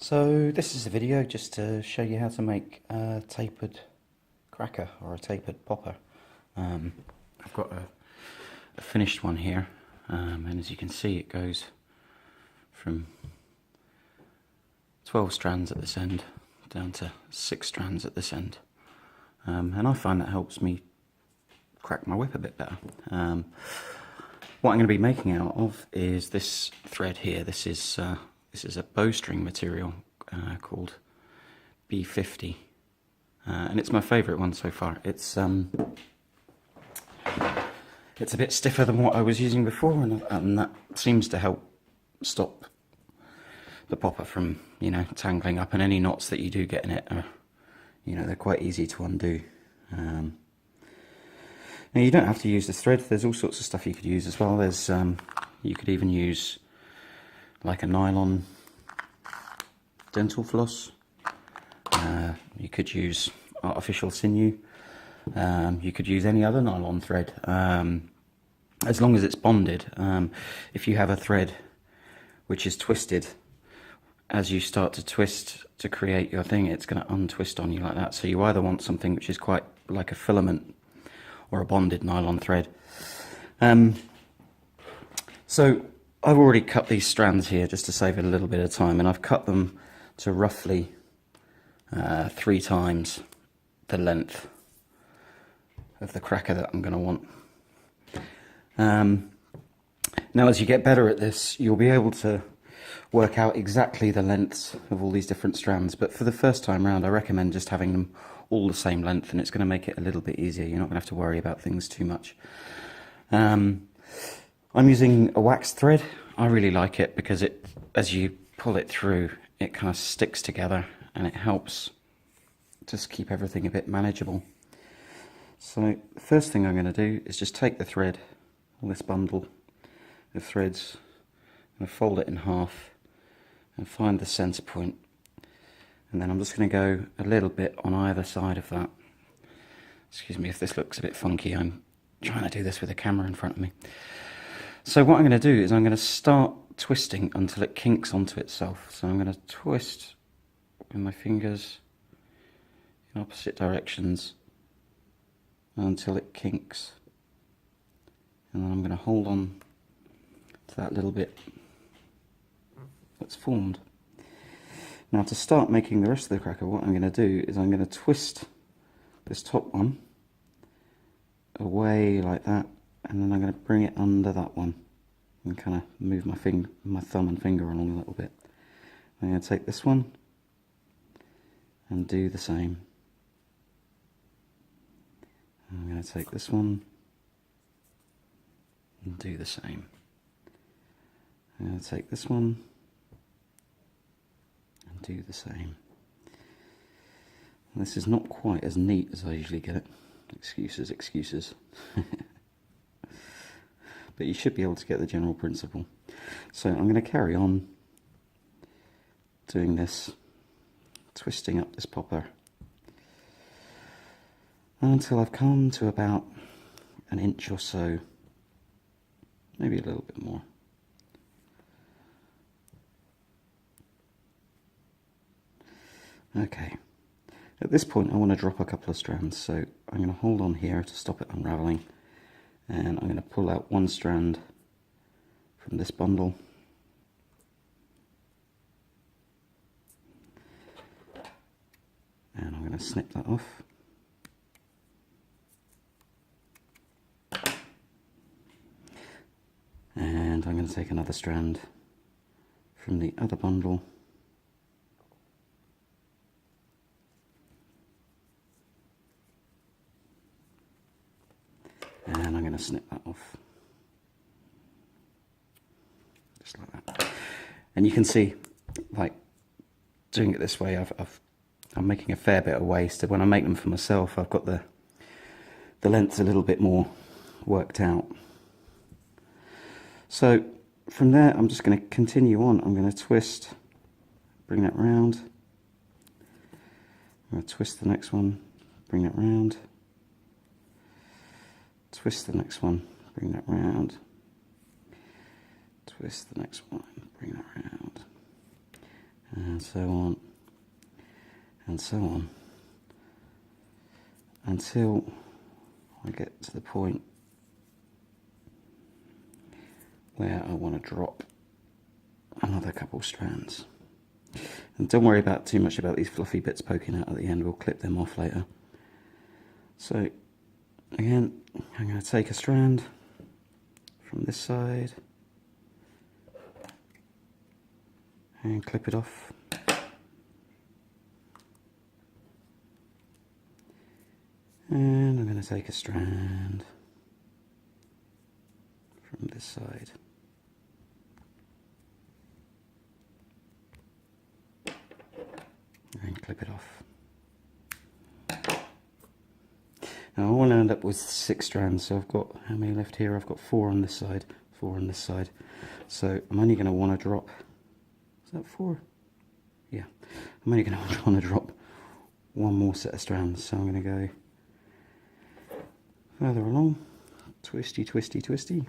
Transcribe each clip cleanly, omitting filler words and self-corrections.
So this is a video just to show you how to make a tapered cracker or a tapered popper. I've got a finished one here, and as you can see it goes from 12 strands at this end down to 6 strands at this end, and I find that helps me crack my whip a bit better. What I'm going to be making out of is this thread here. This is a bowstring material called B50, and it's my favourite one so far. It's a bit stiffer than what I was using before, and that seems to help stop the popper from, tangling up. And any knots that you do get in it are, they're quite easy to undo. Now you don't have to use this thread. There's all sorts of stuff you could use as well. There's you could even use like a nylon dental floss. You could use artificial sinew. You could use any other nylon thread, as long as it's bonded. If you have a thread which is twisted, as you start to twist to create your thing, it's going to untwist on you like that. So you either want something which is quite like a filament or a bonded nylon thread. So I've already cut these strands here just to save it a little bit of time, and I've cut them to roughly 3 times the length of the cracker that I'm going to want. Now as you get better at this, you'll be able to work out exactly the lengths of all these different strands, but for the first time round I recommend just having them all the same length, and it's going to make it a little bit easier. You're not going to have to worry about things too much. I'm using a wax thread. I really like it because it, as you pull it through, it kind of sticks together and it helps just keep everything a bit manageable. So the first thing I'm going to do is just take the thread, this bundle of threads, and fold it in half and find the center point. And then I'm just going to go a little bit on either side of that. Excuse me if this looks a bit funky, I'm trying to do this with a camera in front of me. So what I'm going to do is I'm going to start twisting until it kinks onto itself. So I'm going to twist with my fingers in opposite directions until it kinks. And then I'm going to hold on to that little bit that's formed. Now to start making the rest of the cracker, what I'm going to do is I'm going to twist this top one away like that, and then I'm going to bring it under that one and kind of move my thumb and finger along a little bit. I'm going to take this one and do the same. I'm going to take this one and do the same. I'm going to take this one and do the same. This is not quite as neat as I usually get it. Excuses. But you should be able to get the general principle. So I'm going to carry on doing this, twisting up this popper until I've come to about an inch or so, maybe a little bit more. Okay, at this point I want to drop a couple of strands, so I'm going to hold on here to stop it unraveling, and I'm going to pull out one strand from this bundle, and I'm going to snip that off. And I'm going to take another strand from the other bundle, and I'm going to snip that off, just like that. And you can see, like, doing it this way, I'm making a fair bit of waste. When I make them for myself, I've got the length a little bit more worked out. So from there, I'm just going to continue on. I'm going to twist, bring that round. I'm going to twist the next one, bring that round. Twist the next one, bring that round. Twist the next one, bring that round. and so on, and so on, until I get to the point where I want to drop another couple strands. And don't worry about too much about these fluffy bits poking out at the end, we'll clip them off later. So again, I'm going to take a strand from this side and clip it off. And I'm going to take a strand from this side and clip it off. Now I want to end up with 6 strands, so I've got, how many left here? I've got 4 on this side, 4 on this side. So I'm only going to want to drop, is that 4? Yeah, I'm only going to want to drop one more set of strands, so I'm going to go further along, twisty, twisty, twisty.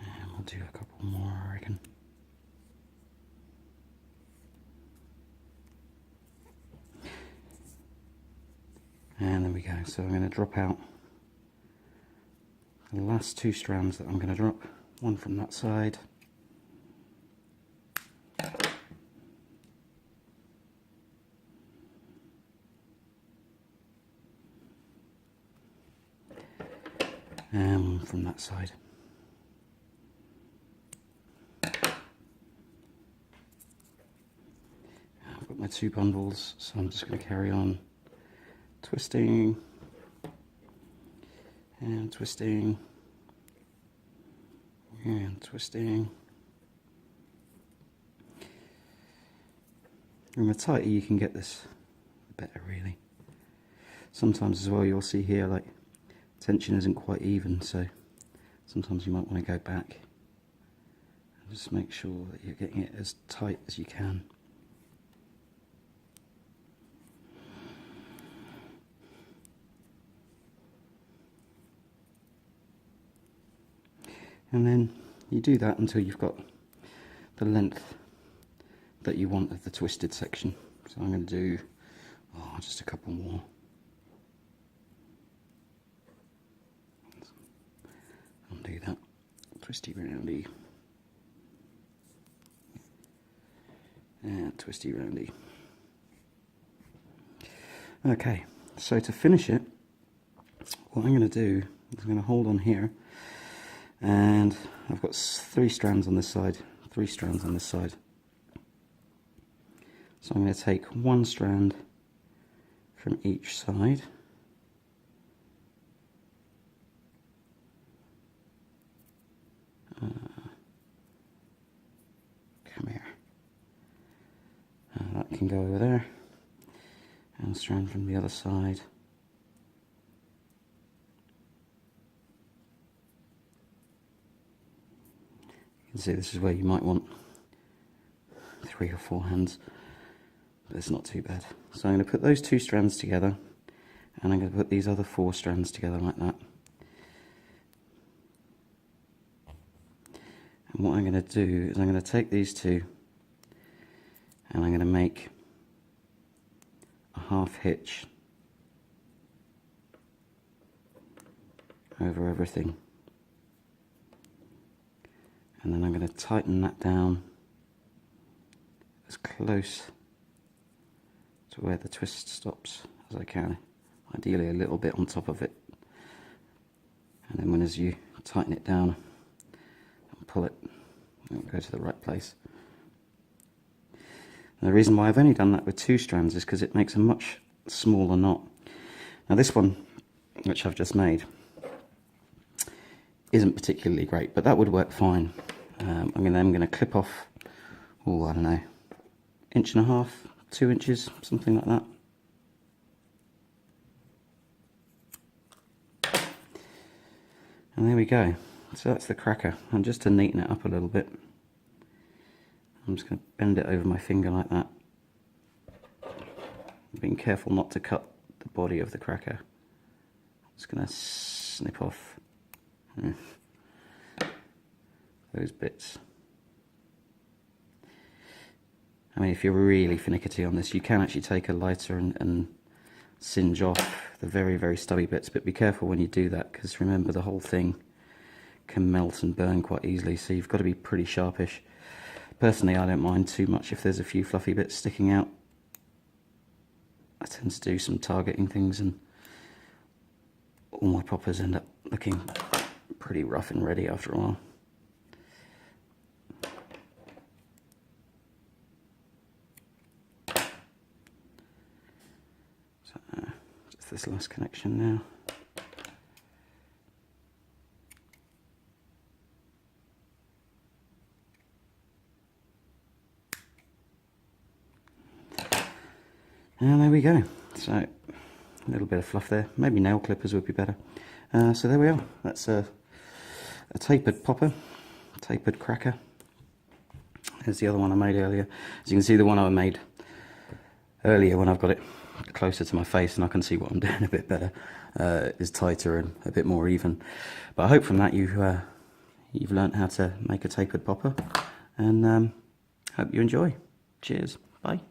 And we'll do a couple more, I reckon. And there we go. So I'm going to drop out the last 2 strands that I'm going to drop. One from that side. And one from that side. I've got my 2 bundles, so I'm just going to carry on twisting and twisting and twisting. And the tighter you can get this, the better really. Sometimes as well you'll see here like tension isn't quite even, so sometimes you might want to go back and just make sure that you're getting it as tight as you can. And then you do that until you've got the length that you want of the twisted section. So I'm going to do just a couple more. Undo that, twisty roundy, and twisty roundy. Okay, so to finish it, what I'm going to do is I'm going to hold on here. And I've got 3 strands on this side, 3 strands on this side. So I'm going to take 1 strand from each side. Come here. That can go over there. And a strand from the other side. You can see this is where you might want 3 or 4 hands, but it's not too bad. So I'm going to put those 2 strands together, and I'm going to put these other 4 strands together like that. And what I'm going to do is I'm going to take these 2 and I'm going to make a half hitch over everything. And then I'm going to tighten that down as close to where the twist stops as I can, ideally a little bit on top of it. And then as you tighten it down and pull it, it'll go to the right place. And the reason why I've only done that with 2 strands is because it makes a much smaller knot. Now this one, which I've just made, isn't particularly great, but that would work fine. I'm going to clip off, I don't know, 1.5 inches, 2 inches, something like that. And there we go. So that's the cracker, and just to neaten it up a little bit, I'm just going to bend it over my finger like that, being careful not to cut the body of the cracker. I'm just going to snip off those bits. I mean, if you're really finicky on this, you can actually take a lighter and singe off the very, very stubby bits, but be careful when you do that, because remember, the whole thing can melt and burn quite easily, so you've got to be pretty sharpish. Personally, I don't mind too much if there's a few fluffy bits sticking out. I tend to do some targeting things, and all my poppers end up looking pretty rough and ready after a while. So, just this last connection now. And there we go. So a little bit of fluff there. Maybe nail clippers would be better. So there we are. That's a tapered popper, tapered cracker. There's the other one I made earlier. As you can see, the one I made earlier, when I've got it closer to my face and I can see what I'm doing a bit better, is tighter and a bit more even. But I hope from that you've learnt how to make a tapered popper, and hope you enjoy. Cheers. Bye.